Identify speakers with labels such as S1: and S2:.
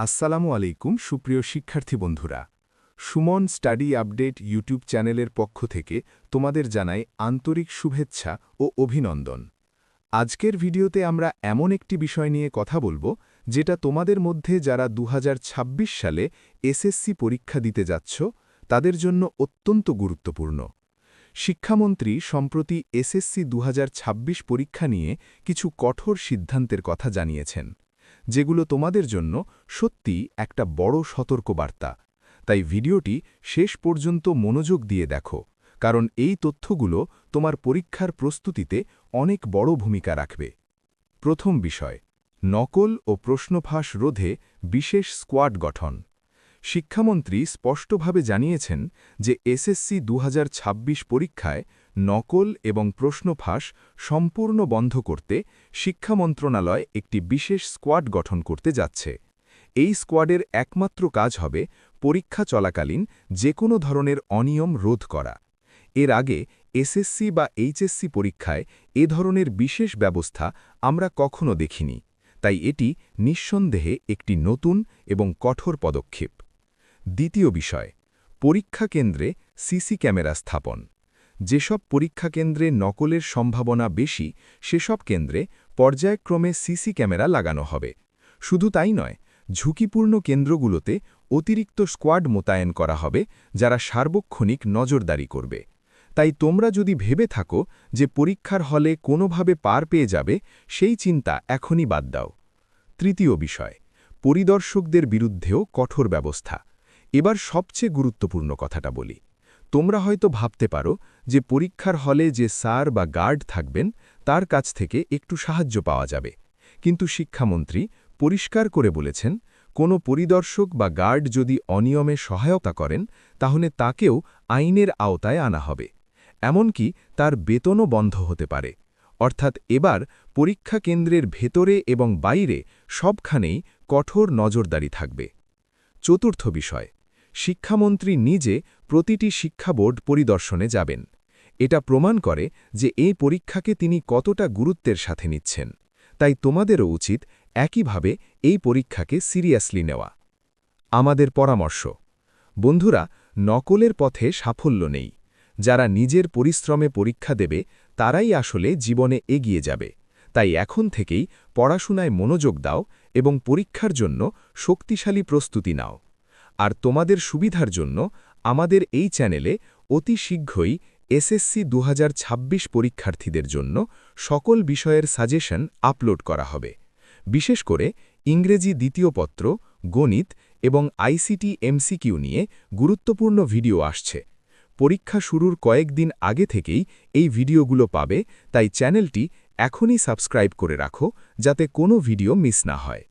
S1: আসসালামু আলাইকুম সুপ্রিয় শিক্ষার্থী বন্ধুরা। সুমন স্টাডি আপডেট ইউটিউব চ্যানেলের পক্ষ থেকে তোমাদের জানাই আন্তরিক শুভেচ্ছা ও অভিনন্দন। আজকের ভিডিওতে আমরা এমন একটি বিষয় নিয়ে কথা বলবো যেটা তোমাদের মধ্যে যারা 2026 সালে এসএসসি পরীক্ষা দিতে যাচ্ছ তাদের জন্য অত্যন্ত গুরুত্বপূর্ণ। শিক্ষামন্ত্রী সম্প্রতি এসএসসি 2026 পরীক্ষা নিয়ে কিছু কঠোর সিদ্ধান্তের কথা জানিয়েছেন, যেগুলো তোমাদের জন্য সত্যিই একটা বড় সতর্কবার্তা। তাই ভিডিওটি শেষ পর্যন্ত মনোযোগ দিয়ে দেখো, কারণ এই তথ্যগুলো তোমার পরীক্ষার প্রস্তুতিতে অনেক বড় ভূমিকা রাখবে। প্রথম বিষয়, নকল ও প্রশ্নফাঁস রোধে বিশেষ স্কোয়াড গঠন। শিক্ষামন্ত্রী স্পষ্টভাবে জানিয়েছেন যে এসএসসি 2026 পরীক্ষায় নকল এবং প্রশ্নফাঁস সম্পূর্ণ বন্ধ করতে শিক্ষা মন্ত্রণালয় একটি বিশেষ স্কোয়াড গঠন করতে যাচ্ছে। এই স্কোয়াডের একমাত্র কাজ হবে পরীক্ষা চলাকালীন যে কোনো ধরনের অনিয়ম রোধ করা। এর আগে এসএসসি বা এইচএসসি পরীক্ষায় এ ধরনের বিশেষ ব্যবস্থা আমরা কখনো দেখিনি, তাই এটি নিঃসন্দেহে একটি নতুন এবং কঠোর পদক্ষেপ। দ্বিতীয় বিষয়, পরীক্ষা কেন্দ্রে সিসি ক্যামেরা স্থাপন। যেসব পরীক্ষা কেন্দ্রে নকলের সম্ভাবনা বেশি সেসব কেন্দ্রে পর্যায়ক্রমে সিসি ক্যামেরা লাগানো হবে। শুধু তাই নয়, ঝুঁকিপূর্ণ কেন্দ্রগুলোতে অতিরিক্ত স্কোয়াড মোতায়েন করা হবে যারা সার্বক্ষণিক নজরদারি করবে। তাই তোমরা যদি ভেবে থাকো যে পরীক্ষার হলে কোনোভাবে পার পেয়ে যাবে, সেই চিন্তা এখনই বাদ দাও। তৃতীয় বিষয়, পরিদর্শকদের বিরুদ্ধেও কঠোর ব্যবস্থা। এবার সবচেয়ে গুরুত্বপূর্ণ কথাটা বলি। তোমরা হয়তো ভাবতে পারো যে পরীক্ষার হলে যে স্যার বা গার্ড থাকবেন তার কাছ থেকে একটু সাহায্য পাওয়া যাবে, কিন্তু শিক্ষামন্ত্রী পরিষ্কার করে বলেছেন, কোনো পরিদর্শক বা গার্ড যদি অনিয়মে সহায়তা করেন তাহলে তাকেও আইনের আওতায় আনা হবে। এমনকি তার বেতনও বন্ধ হতে পারে। অর্থাৎ এবার পরীক্ষা কেন্দ্রের ভেতরে এবং বাইরে সবখানেই কঠোর নজরদারি থাকবে। চতুর্থ বিষয়, শিক্ষামন্ত্রী নিজে প্রতিটি শিক্ষা বোর্ড পরিদর্শনে যাবেন। এটা প্রমাণ করে যে এই পরীক্ষাকে তিনি কতটা গুরুত্বের সাথে নিচ্ছেন। তাই তোমাদেরও উচিত একইভাবে এই পরীক্ষাকে সিরিয়াসলি নেওয়া। আমাদের পরামর্শ, বন্ধুরা, নকলের পথে সাফল্য নেই। যারা নিজের পরিশ্রমে পরীক্ষা দেবে তারাই আসলে জীবনে এগিয়ে যাবে। তাই এখন থেকেই পড়াশোনায় মনোযোগ দাও এবং পরীক্ষার জন্য শক্তিশালী প্রস্তুতি নাও। আর তোমাদের সুবিধার জন্য আমাদের এই চ্যানেলে অতি শীঘ্রই এসএসসি 2026 পরীক্ষার্থীদের জন্য সকল বিষয়ের সাজেশন আপলোড করা হবে। বিশেষ করে ইংরেজি দ্বিতীয় পত্র, গণিত এবং আইসিটি এমসিকিউ নিয়ে গুরুত্বপূর্ণ ভিডিও আসছে। পরীক্ষা শুরুর কয়েকদিন আগে থেকেই এই ভিডিওগুলো পাবে, তাই চ্যানেলটি এখনই সাবস্ক্রাইব করে রাখো যাতে কোনো ভিডিও মিস না হয়।